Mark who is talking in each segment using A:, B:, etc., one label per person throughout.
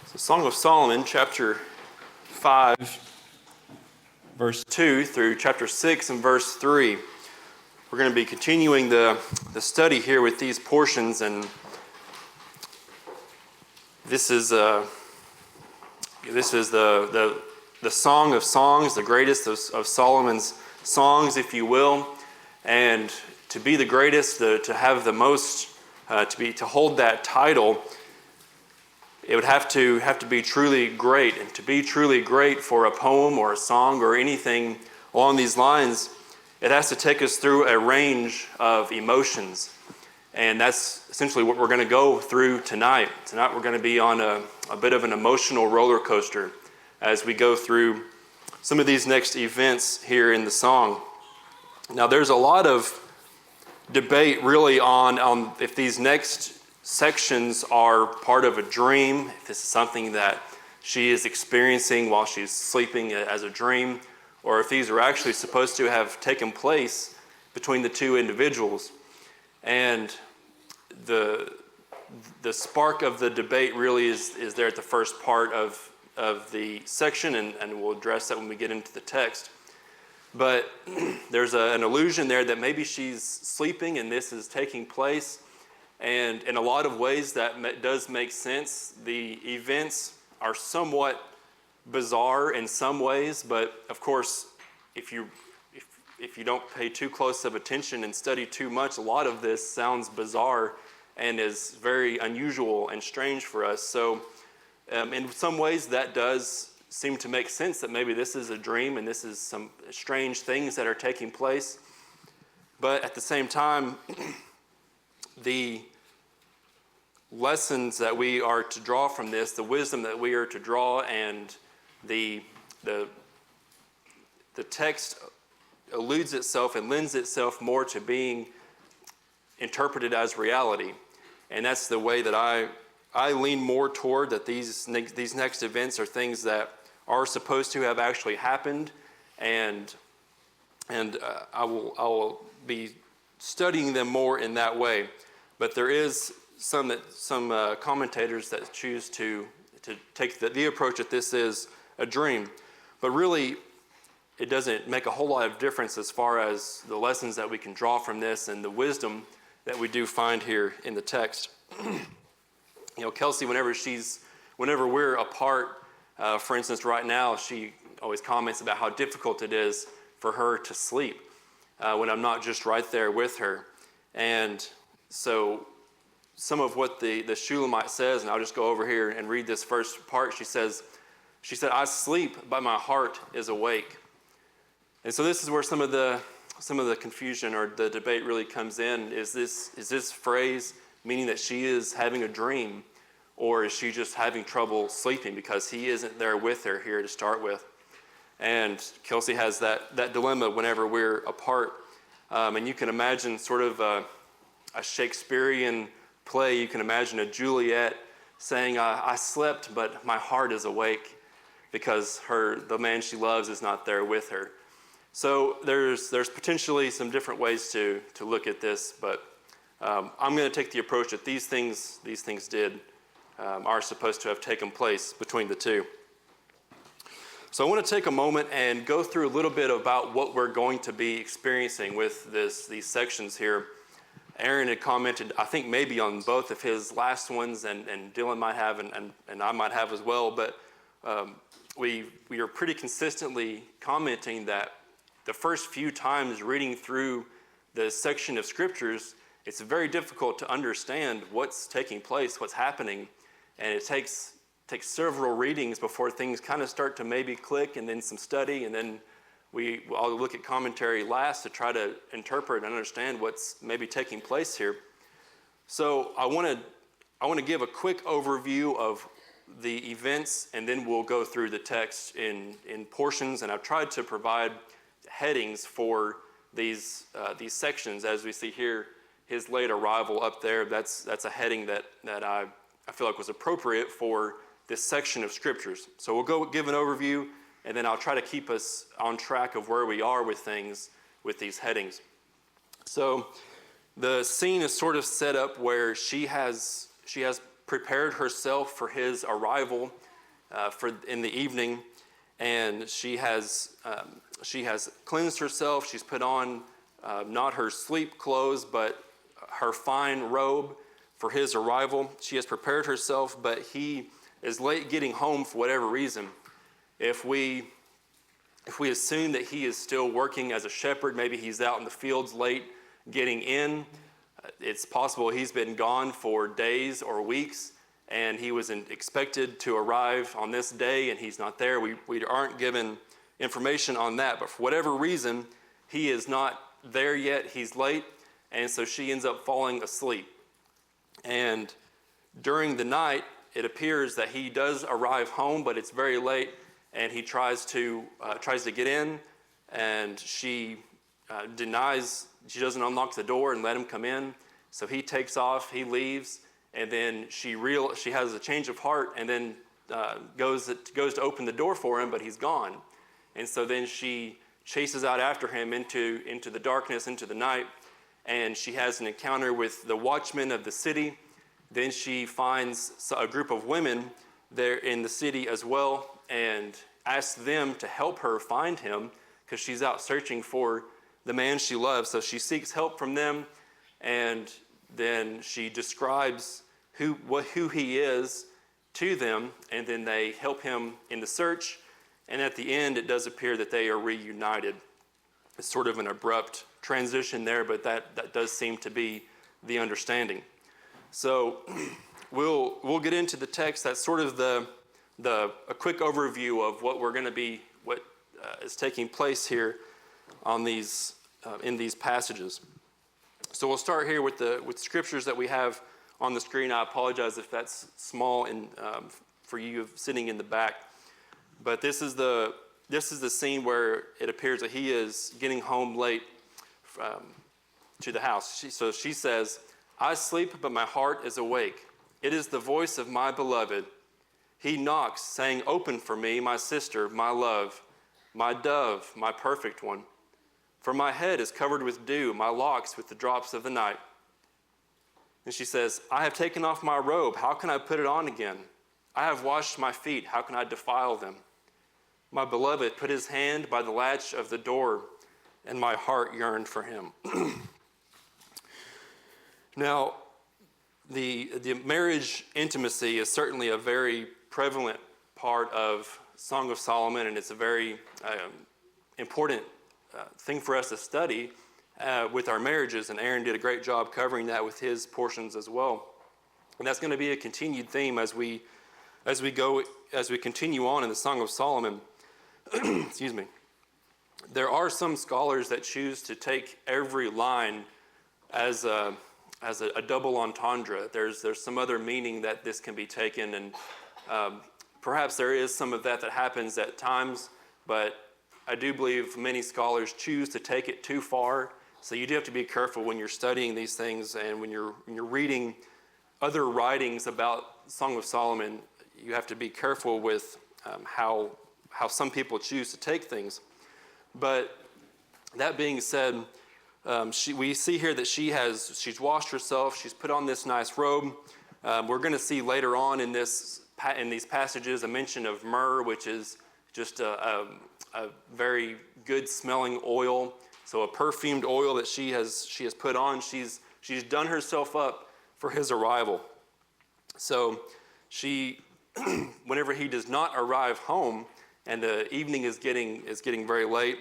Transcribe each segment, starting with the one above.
A: So Song of Solomon, chapter 5, verse 2 through chapter 6 and verse 3. We're going to be continuing the study here with these portions, and this is the Song of Songs, the greatest of Solomon's songs, if you will. And to be the greatest, to have the most, to hold that title, it would have to be truly great. And to be truly great for a poem or a song or anything along these lines, it has to take us through a range of emotions. And that's essentially what we're going to go through tonight. Tonight we're going to be on a bit of an emotional roller coaster as we go through some of these next events here in the song. Now there's a lot of debate really on if these next sections are part of a dream, if this is something that she is experiencing while she's sleeping as a dream, or if these are actually supposed to have taken place between the two individuals. And the spark of the debate really is there at the first part of the section, and we'll address that when we get into the text. But there's an allusion there that maybe she's sleeping and this is taking place. And in a lot of ways that does make sense. The events are somewhat bizarre in some ways, but of course, if you don't pay too close of attention and study too much, a lot of this sounds bizarre and is very unusual and strange for us. So in some ways that does seem to make sense, that maybe this is a dream and this is some strange things that are taking place. But at the same time, the lessons that we are to draw from this, the wisdom that we are to draw, and the text alludes itself and lends itself more to being interpreted as reality. And that's the way that I lean more toward, that these next events are things that are supposed to have actually happened, and I will be studying them more in that way. But there is some commentators that choose to take the approach that this is a dream. But really, it doesn't make a whole lot of difference as far as the lessons that we can draw from this and the wisdom that we do find here in the text. Kelsey, whenever we're apart, for instance, right now, she always comments about how difficult it is for her to sleep when I'm not just right there with her. And so some of what the Shulamite says, and I'll just go over here and read this first part. She said, "I sleep, but my heart is awake." And so this is where some of the confusion or the debate really comes in. Is this phrase meaning that she is having a dream, or is she just having trouble sleeping because he isn't there with her here to start with? And Kelsey has that dilemma whenever we're apart. And you can imagine sort of a Shakespearean play. You can imagine a Juliet saying, I slept, but my heart is awake, because the man she loves is not there with her. So there's potentially some different ways to look at this, but I'm going to take the approach that these things are supposed to have taken place between the two. So I want to take a moment and go through a little bit about what we're going to be experiencing with these sections here. Aaron had commented, I think maybe on both of his last ones, and Dylan might have, and I might have as well, but we are pretty consistently commenting that the first few times reading through the section of scriptures, it's very difficult to understand what's taking place, what's happening, and it takes several readings before things kind of start to maybe click, and then some study, and then I'll look at commentary last to try to interpret and understand what's maybe taking place here. So I want to give a quick overview of the events, and then we'll go through the text in portions. And I've tried to provide headings for these sections. As we see here, his late arrival up there, that's a heading that I feel like was appropriate for this section of scriptures. So we'll go give an overview, and then I'll try to keep us on track of where we are with things with these headings. So the scene is sort of set up where she has prepared herself for his arrival in the evening, and she has cleansed herself. She's put on not her sleep clothes, but her fine robe for his arrival. She has prepared herself, but he is late getting home for whatever reason. If we assume that he is still working as a shepherd, maybe he's out in the fields late getting in. It's possible he's been gone for days or weeks, and he was expected to arrive on this day, and he's not there. We aren't given information on that, but for whatever reason, he is not there yet. He's late, and so she ends up falling asleep. And during the night, it appears that he does arrive home, but it's very late, and he tries to get in, and she denies. She doesn't unlock the door and let him come in. So he takes off, he leaves, and then she has a change of heart, and then goes to open the door for him, but he's gone. And so then she chases out after him into the darkness, into the night, and she has an encounter with the watchmen of the city. Then she finds a group of women there in the city as well, and asks them to help her find him, because she's out searching for the man she loves. So she seeks help from them, and then she describes who he is to them, and then they help him in the search. And at the end, it does appear that they are reunited. It's sort of an abrupt transition there, but that does seem to be the understanding. So we'll get into the text. That's sort of a quick overview of what is taking place here on these in these passages. So we'll start here with scriptures that we have on the screen. I apologize if that's small and for you sitting in the back, but this is the scene where it appears that he is getting home late to the house. So she says, "I sleep, but my heart is awake. It is the voice of my beloved. He knocks, saying, 'Open for me, my sister, my love, my dove, my perfect one. For my head is covered with dew, my locks with the drops of the night.'" And she says, "I have taken off my robe. How can I put it on again? I have washed my feet. How can I defile them? My beloved put his hand by the latch of the door, and my heart yearned for him." Now, the marriage intimacy is certainly a very prevalent part of Song of Solomon, and it's a very important thing for us to study with our marriages, and Aaron did a great job covering that with his portions as well. And that's going to be a continued theme as we continue on in the Song of Solomon. Excuse me. There are some scholars that choose to take every line as a double entendre. There's some other meaning that this can be taken, and perhaps there is some of that happens at times, but I do believe many scholars choose to take it too far. So you do have to be careful when you're studying these things, and when you're reading other writings about Song of Solomon. You have to be careful with how some people choose to take things. But that being said, we see here that she's washed herself. She's put on this nice robe. We're going to see later on in these passages a mention of myrrh, which is just a very good smelling oil. So a perfumed oil that she has put on. She's done herself up for his arrival. So she, whenever he does not arrive home, and the evening is getting very late,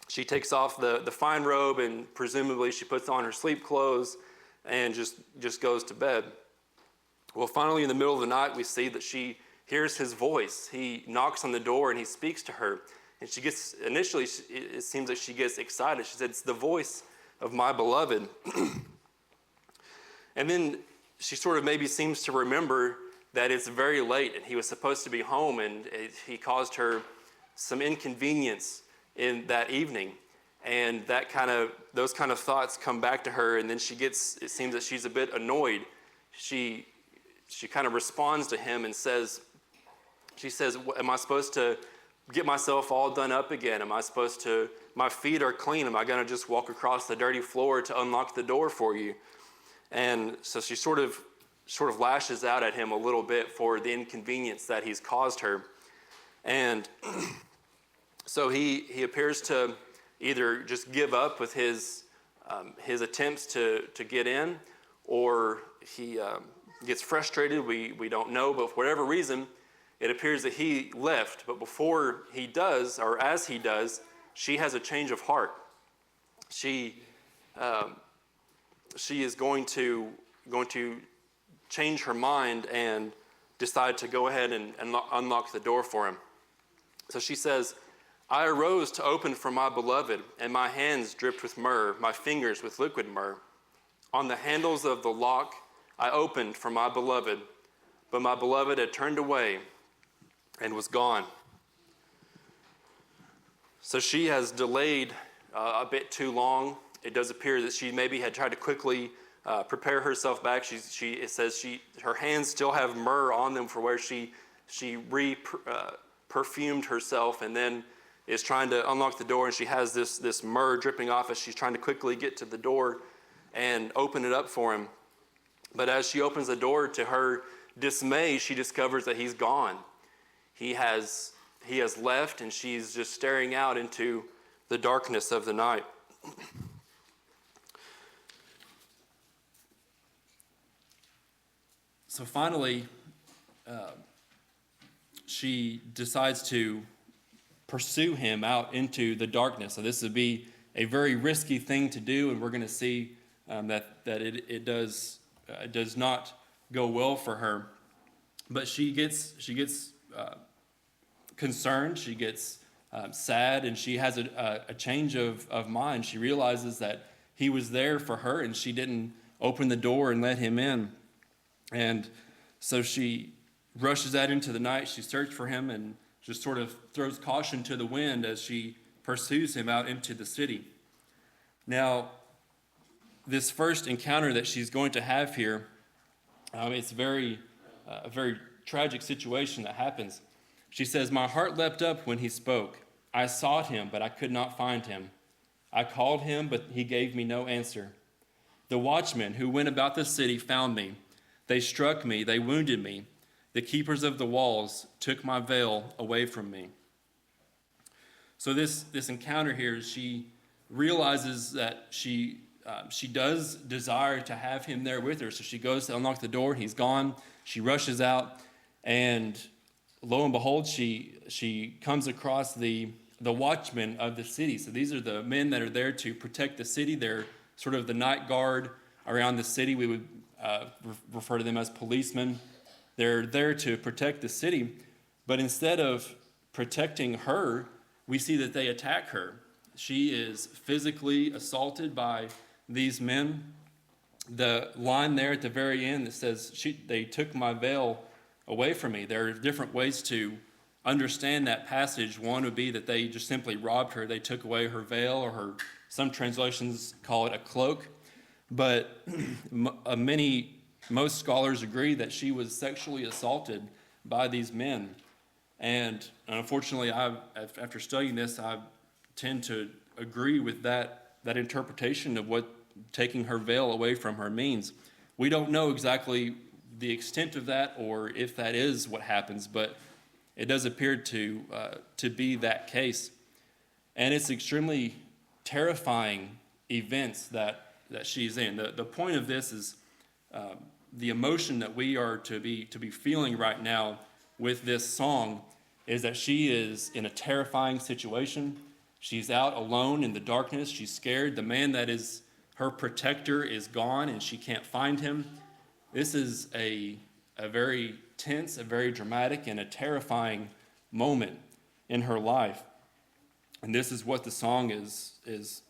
A: she takes off the fine robe, and presumably she puts on her sleep clothes and just goes to bed. Well, finally, in the middle of the night, we see that she hears his voice. He knocks on the door and he speaks to her. And initially, it seems like she gets excited. She said, "It's the voice of my beloved." And then she sort of maybe seems to remember that it's very late and he was supposed to be home, and he caused her some inconvenience in that evening. And those kind of thoughts come back to her, and then it seems that she's a bit annoyed. She kind of responds to him and says, "Am I supposed to get myself all done up again? My feet are clean. Am I going to just walk across the dirty floor to unlock the door for you?" And so she sort of sort of lashes out at him a little bit for the inconvenience that he's caused her. And so he appears to either just give up with his attempts to get in, or he gets frustrated. We don't know, but for whatever reason, it appears that he left. But before he does, or as he does, she has a change of heart. She is going to change her mind and decide to go ahead and unlock the door for him. So she says, I arose to open for my beloved, and my hands dripped with myrrh, my fingers with liquid myrrh. On the handles of the lock I opened for my beloved, but my beloved had turned away and was gone. So she has delayed a bit too long. It does appear that she maybe had tried to quickly prepare herself back. It says her hands still have myrrh on them for where she perfumed herself, and then is trying to unlock the door, and she has this myrrh dripping off as she's trying to quickly get to the door and open it up for him. But as she opens the door, to her dismay, she discovers that he's gone. He has left, and she's just staring out into the darkness of the night. So finally, she decides to pursue him out into the darkness. So this would be a very risky thing to do, and we're going to see that it does not go well for her. But she gets concerned. She gets sad, and she has a change of mind. She realizes that he was there for her, and she didn't open the door and let him in. And so she rushes out into the night. She searches for him and just sort of throws caution to the wind as she pursues him out into the city. Now, this first encounter that she's going to have here, it's a very tragic situation that happens. She says, my heart leapt up when he spoke. I sought him, but I could not find him. I called him, but he gave me no answer. The watchmen who went about the city found me. They struck me, they wounded me. The keepers of the walls took my veil away from me. So this encounter here, she realizes that she does desire to have him there with her. So she goes to unlock the door. He's gone. She rushes out, and lo and behold, she comes across the watchmen of the city. So these are the men that are there to protect the city. They're sort of the night guard around the city. We would refer to them as policemen. They're there to protect the city, but instead of protecting her, we see that they attack her. She is physically assaulted by these men. The line there at the very end that says, they took my veil away from me. There are different ways to understand that passage. One would be that they just simply robbed her. They took away her veil, or some translations call it a cloak. But most scholars agree that she was sexually assaulted by these men. And unfortunately, after studying this, I tend to agree with that interpretation of what taking her veil away from her means. We don't know exactly the extent of that, or if that is what happens, but it does appear to be that case. And it's extremely terrifying events that she's in. The point of this is the emotion that we are to be feeling right now with this song is that she is in a terrifying situation. She's out alone in the darkness. She's scared. The man that is her protector is gone, and she can't find him. This is a very tense, a very dramatic, and a terrifying moment in her life. And this is what the song is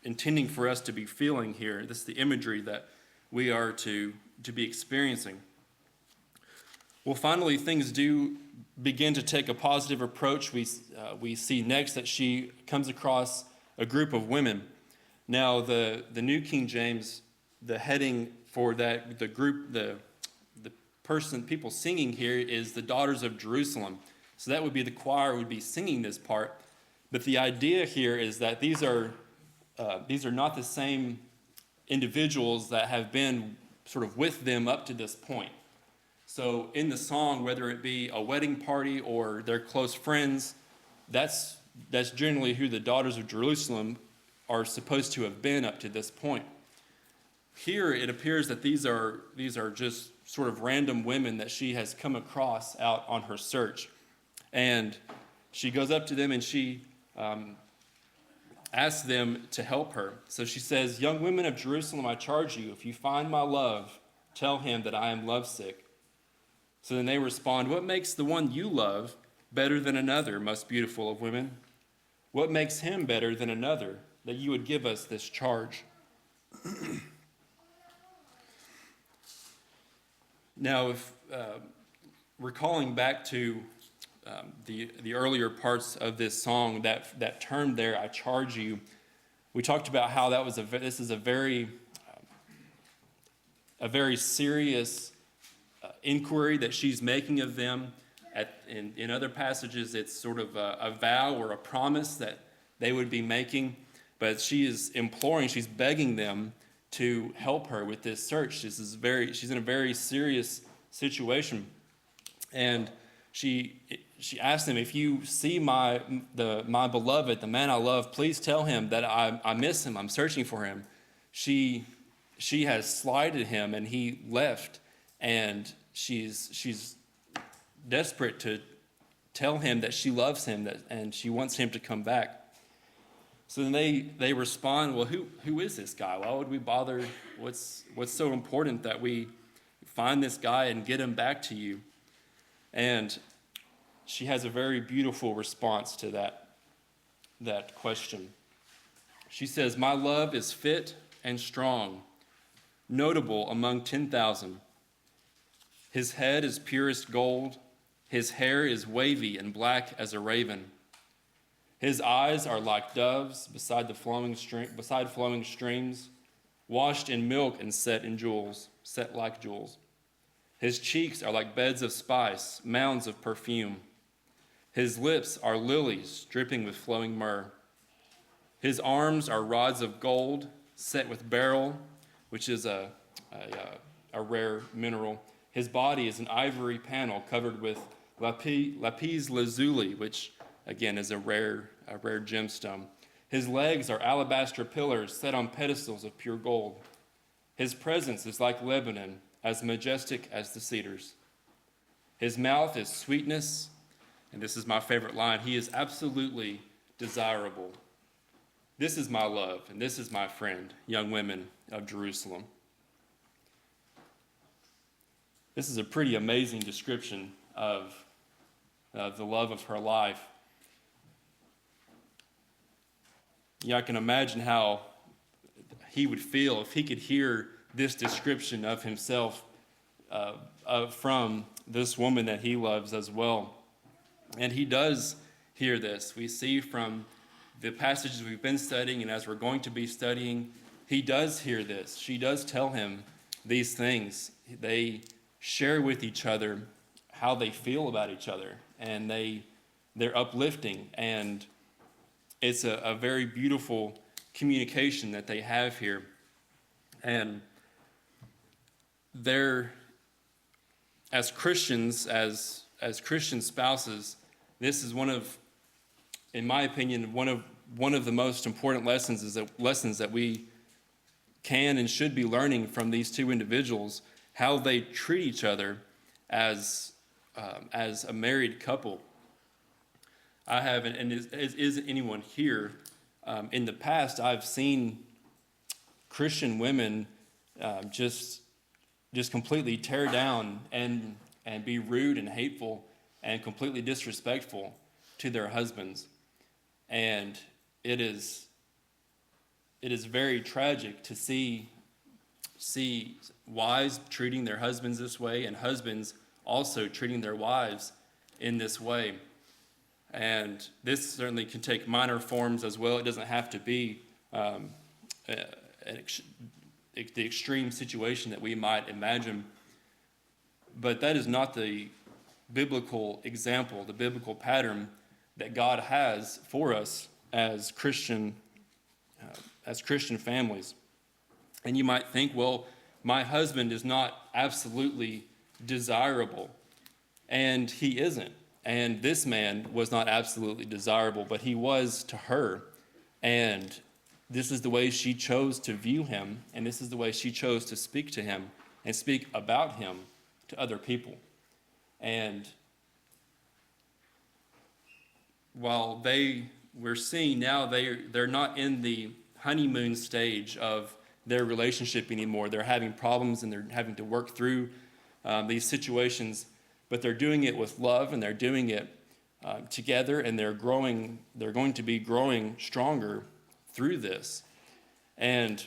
A: intending for us to be feeling here. This is the imagery that we are to be experiencing. Well, finally, things do begin to take a positive approach. We see next that she comes across a group of women. Now, the New King James, the heading for that, the group, the people singing here is the daughters of Jerusalem. So that would be the choir would be singing this part. But the idea here is that these are not the same individuals that have been sort of with them up to this point. So in the song, whether it be a wedding party or their close friends, that's generally who the daughters of Jerusalem are supposed to have been up to this point. Here it appears that these are just sort of random women that she has come across out on her search. And she goes up to them and she asks them to help her. So she says, "Young women of Jerusalem, I charge you, if you find my love, tell him that I am lovesick." So then they respond, "What makes the one you love better than another, most beautiful of women? What makes him better than another, that you would give us this charge?" Now, if recalling back to the earlier parts of this song, that term there, "I charge you," we talked about how this is a very serious inquiry that she's making of them. In other passages, it's sort of a vow or a promise that they would be making, but she is imploring, she's begging them to help her with this search. She's in a very serious situation, and she asked them, "If you see my beloved, the man I love, please tell him that I miss him. I'm searching for him." She has slighted him, and he left, and she's desperate to tell him that she loves him, and she wants him to come back. So then they respond, "Well, who is this guy? Why would we bother? What's so important that we find this guy and get him back to you?" And she has a very beautiful response to that question. She says, "My love is fit and strong, notable among 10,000. His head is purest gold. His hair is wavy and black as a raven. His eyes are like doves beside flowing streams, washed in milk and set like jewels. His cheeks are like beds of spice, mounds of perfume. His lips are lilies dripping with flowing myrrh. His arms are rods of gold set with beryl, which is a rare mineral. His body is an ivory panel covered with lapis lazuli, which again is a rare gemstone. His legs are alabaster pillars set on pedestals of pure gold. His presence is like Lebanon, as majestic as the cedars. His mouth is sweetness," and this is my favorite line, "he is absolutely desirable. This is my love, and this is my friend, young women of Jerusalem." This is a pretty amazing description of the love of her life. I can imagine how he would feel if he could hear this description of himself from this woman that he loves as well. And he does hear this. We see from the passages we've been studying, and as we're going to be studying, he does hear this. She does tell him these things. They share with each other how they feel about each other, and they're uplifting, and it's a very beautiful communication that they have here. And they're, as Christians, as Christian spouses, this is in my opinion, one of the most important lessons that we can and should be learning from these two individuals, how they treat each other as a married couple. I haven't, and isn't anyone here, in the past, I've seen Christian women just completely tear down and be rude and hateful and completely disrespectful to their husbands. And it is very tragic to see wives treating their husbands this way, and husbands also treating their wives in this way. And this certainly can take minor forms as well. It doesn't have to be the extreme situation that we might imagine. But that is not the biblical example, the biblical pattern that God has for us as Christian families. And you might think, well, my husband is not absolutely desirable. And he isn't. And this man was not absolutely desirable, but he was to her. And this is the way she chose to view him, and this is the way she chose to speak to him and speak about him to other people. And while we're seeing now they're not in the honeymoon stage of their relationship anymore. They're having problems and they're having to work through these situations, but they're doing it with love, and they're doing it together, and they're going to be growing stronger through this. And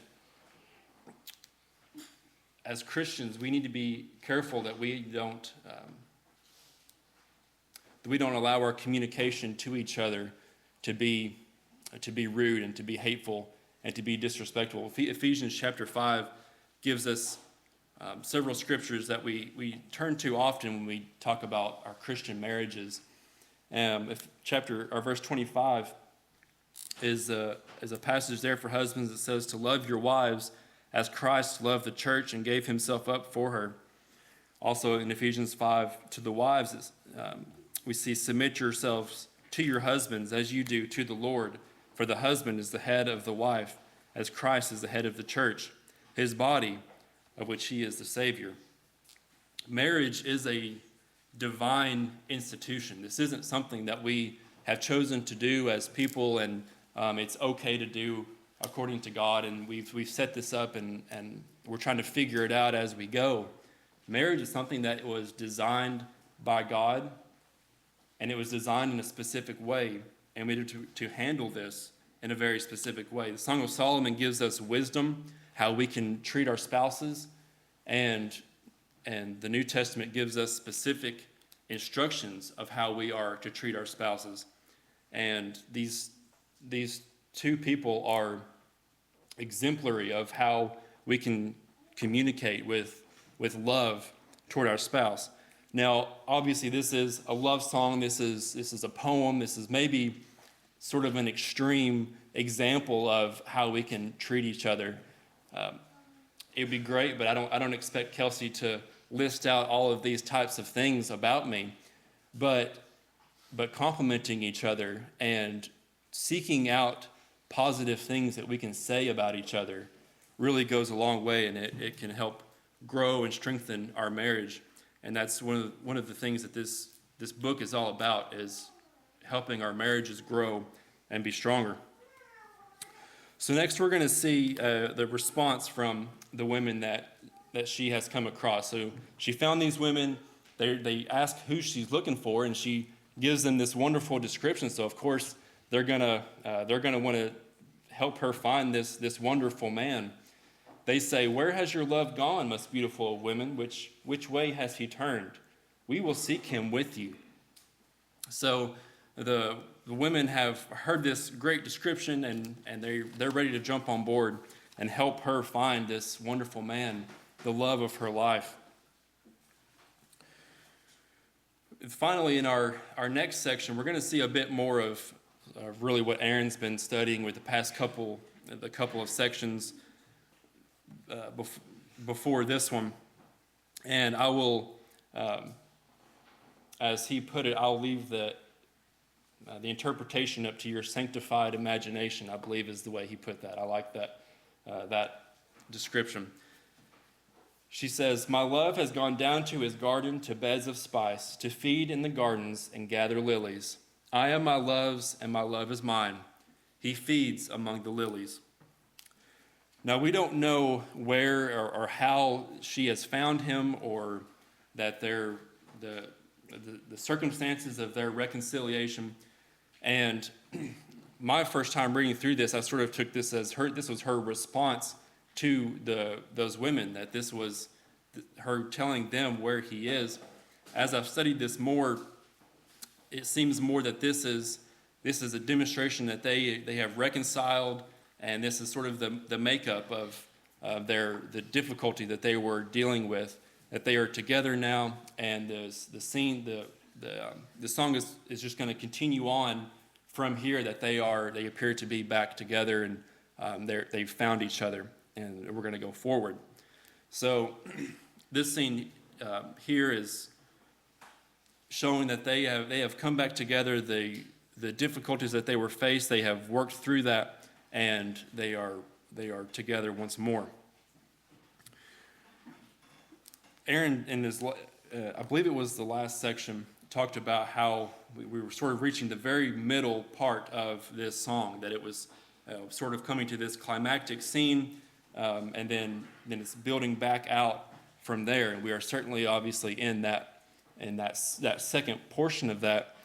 A: as Christians, we need to be careful that we don't allow our communication to each other to be rude and to be hateful and to be disrespectful. Ephesians chapter 5 gives us several scriptures that we turn to often when we talk about our Christian marriages. Verse 25 is a passage there for husbands that says to love your wives as Christ loved the church and gave himself up for her. Also in Ephesians 5, to the wives, we see submit yourselves to your husbands as you do to the Lord. For the husband is the head of the wife, as Christ is the head of the church, his body, of which he is the Savior. Marriage is a divine institution. This isn't something that we have chosen to do as people, and it's okay to do according to God, and we've set this up, and we're trying to figure it out as we go. Marriage is something that was designed by God, and it was designed in a specific way, and we need to handle this in a very specific way. The Song of Solomon gives us wisdom, how we can treat our spouses, and the New Testament gives us specific instructions of how we are to treat our spouses. And these two people are exemplary of how we can communicate with love toward our spouse. Now, obviously, this is a love song. This is a poem. This is maybe sort of an extreme example of how we can treat each other. It would be great, but I don't expect Kelsey to list out all of these types of things about me. But complimenting each other and seeking out positive things that we can say about each other really goes a long way, and it can help grow and strengthen our marriage. And that's one of the things that this book is all about, is helping our marriages grow and be stronger. So next we're going to see the response from the women that she has come across. So she found these women. They ask who she's looking for, and she gives them this wonderful description. So of course they're gonna want to help her find this wonderful man. They say, "Where has your love gone, most beautiful of women? Which way has he turned? We will seek him with you." So the women have heard this great description, and they're ready to jump on board and help her find this wonderful man, the love of her life. Finally, in our next section, we're going to see a bit more of really what Aaron's been studying with the past couple of sections before this one. And I will, as he put it, I'll leave the interpretation up to your sanctified imagination, I believe is the way he put that. I like that description. She says, "My love has gone down to his garden, to beds of spice, to feed in the gardens and gather lilies. I am my love's, and my love is mine. He feeds among the lilies." Now, we don't know where or how she has found him, or that the circumstances of their reconciliation. And my first time reading through this, I sort of took this as this was her response to those women, that this was her telling them where he is. As I've studied this more, it seems more that this is a demonstration that they have reconciled, and this is sort of the makeup of the difficulty that they were dealing with, that they are together now, and the song is just going to continue on from here, that they appear to be back together, and they've found each other, and we're going to go forward. So this scene here is showing that they have come back together. The difficulties that they were faced, they have worked through that, and they are together once more. Aaron, in his, I believe it was the last section, talked about how we were sort of reaching the very middle part of this song, that it was sort of coming to this climactic scene, and then it's building back out from there. And we are certainly, obviously, in that second portion of that.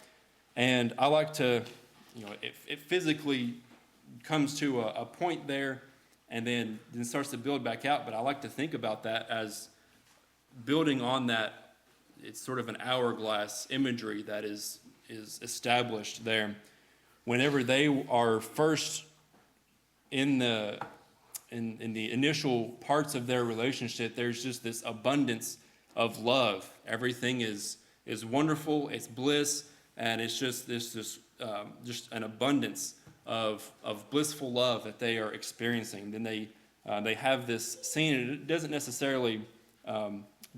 A: And I like to, it physically comes to a point there, and then starts to build back out. But I like to think about that as building on that. It's sort of an hourglass imagery that is established there. Whenever they are first in the initial parts of their relationship, there's just this abundance of love. Everything is wonderful, it's bliss, and it's just just an abundance of blissful love that they are experiencing. Then they have this scene, and it doesn't necessarily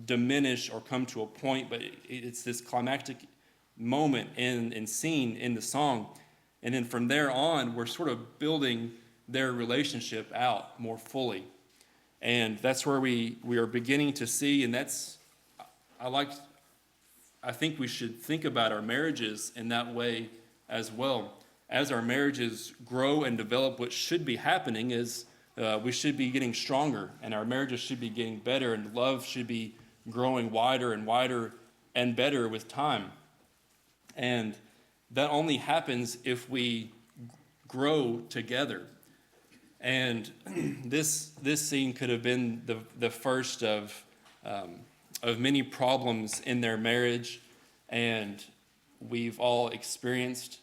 A: diminish or come to a point, but it's this climactic moment and scene in the song. And then from there on, we're sort of building their relationship out more fully. And that's where we are beginning to see, and I think we should think about our marriages in that way as well. As our marriages grow and develop, what should be happening is we should be getting stronger, and our marriages should be getting better, and love should be growing wider and wider and better with time. And that only happens if we grow together. And this scene could have been the first of many problems in their marriage, and we've all experienced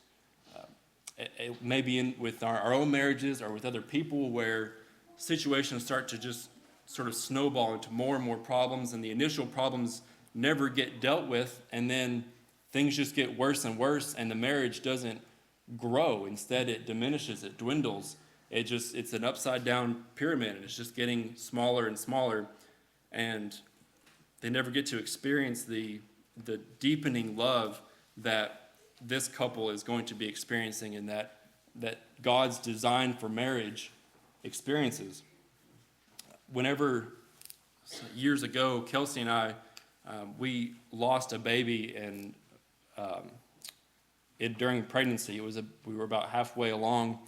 A: maybe with our own marriages or with other people where situations start to just sort of snowball into more and more problems, and the initial problems never get dealt with, and then things just get worse and worse, and the marriage doesn't grow. Instead, it diminishes, it dwindles. It's an upside down pyramid, and it's just getting smaller and smaller, and they never get to experience the deepening love that this couple is going to be experiencing, and that God's design for marriage experiences. Whenever, years ago, Kelsey and I, we lost a baby, and during pregnancy, we were about halfway along,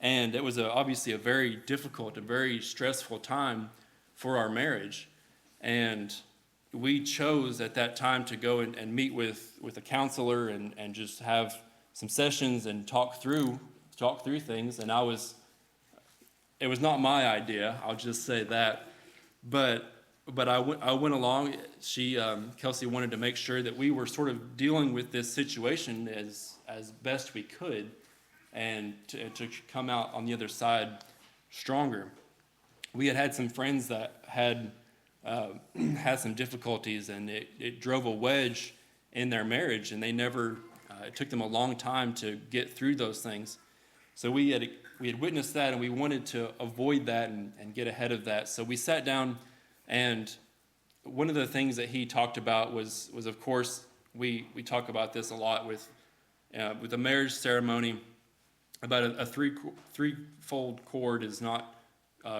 A: and it was obviously a very difficult and very stressful time for our marriage. And we chose at that time to go and meet with a counselor and just have some sessions and talk through things. And it was not my idea, I'll just say that. But I went along. Kelsey wanted to make sure that we were sort of dealing with this situation as best we could, and to come out on the other side stronger. We had some friends that had some difficulties, and it drove a wedge in their marriage, and it took them a long time to get through those things. So we had witnessed that, and we wanted to avoid that and get ahead of that. So we sat down, and one of the things that he talked about was of course, we talk about this a lot with the marriage ceremony, about a threefold cord is not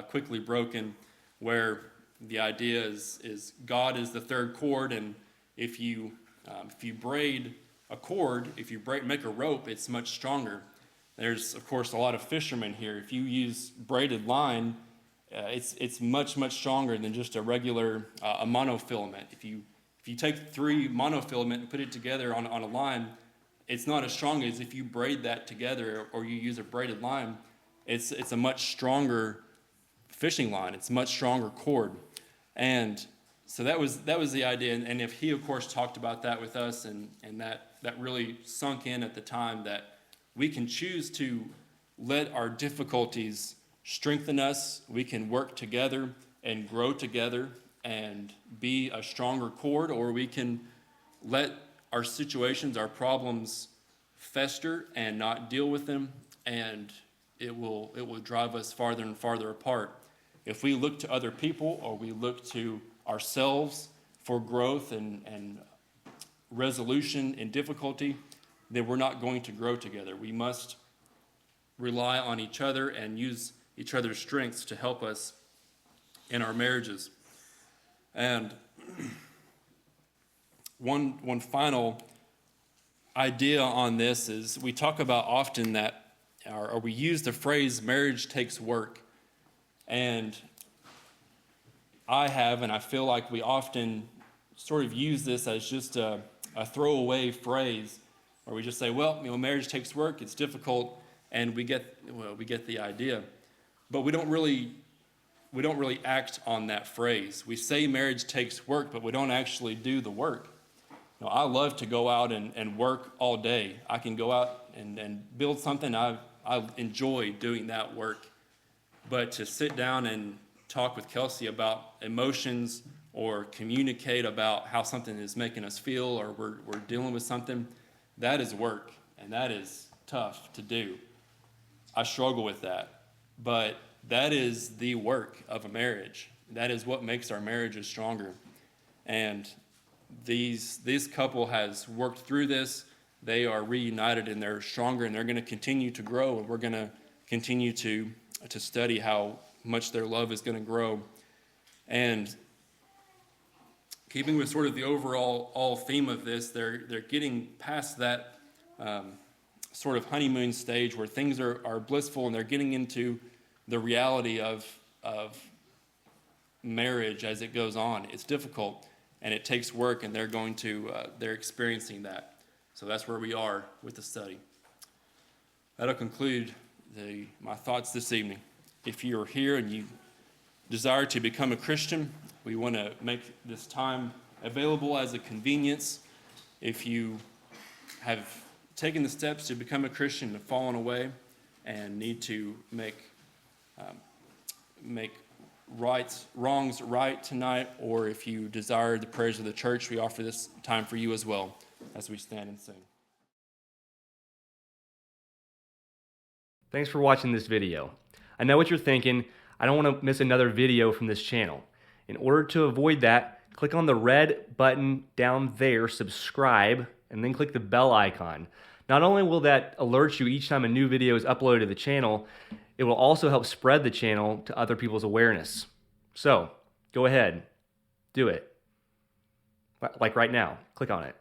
A: quickly broken, where the idea is God is the third cord, and if you braid a cord, make a rope, it's much stronger. There's of course a lot of fishermen here. If you use braided line, it's much stronger than just a regular a monofilament. If you take 3 monofilament and put it together on a line, it's not as strong as if you braid that together or you use a braided line. It's a much stronger fishing line. It's a much stronger cord. And so that was the idea. And if he, of course, talked about that with us, and that really sunk in at the time, that we can choose to let our difficulties strengthen us. We can work together and grow together and be a stronger cord, or we can let our situations, our problems fester and not deal with them, and it will drive us farther and farther apart. if we look to other people or we look to ourselves for growth and resolution in difficulty, then we're not going to grow together. We must rely on each other and use each other's strengths to help us in our marriages. And one final idea on this is we talk about often that, or we use the phrase marriage takes work. And I feel like we often sort of use this as just a throwaway phrase, where we just say, well, marriage takes work, it's difficult, and we get the idea. But we don't really act on that phrase. We say marriage takes work, but we don't actually do the work. I love to go out and work all day. I can go out and build something. I enjoy doing that work. But to sit down and talk with Kelsey about emotions or communicate about how something is making us feel or we're dealing with something, that is work, and that is tough to do. I struggle with that. But that is the work of a marriage. That is what makes our marriages stronger. And this couple has worked through this. They are reunited and they're stronger, and they're going to continue to grow, and we're going to continue to study how much their love is going to grow. And keeping with sort of the overall theme of this, they're getting past that sort of honeymoon stage where things are blissful, and they're getting into the reality of marriage as it goes on. It's difficult and it takes work, and they're experiencing that. So that's where we are with the study. That'll conclude my thoughts this evening. If you're here and you desire to become a Christian, we want to make this time available as a convenience. If you have taken the steps to become a Christian and fallen away and need to make wrongs right tonight, or if you desire the prayers of the church, we offer this time for you as well as we stand and sing.
B: Thanks for watching this video. I know what you're thinking. I don't want to miss another video from this channel. In order to avoid that, click on the red button down there, subscribe, and then click the bell icon. Not only will that alert you each time a new video is uploaded to the channel, it will also help spread the channel to other people's awareness. So, go ahead, do it. Like right now, click on it.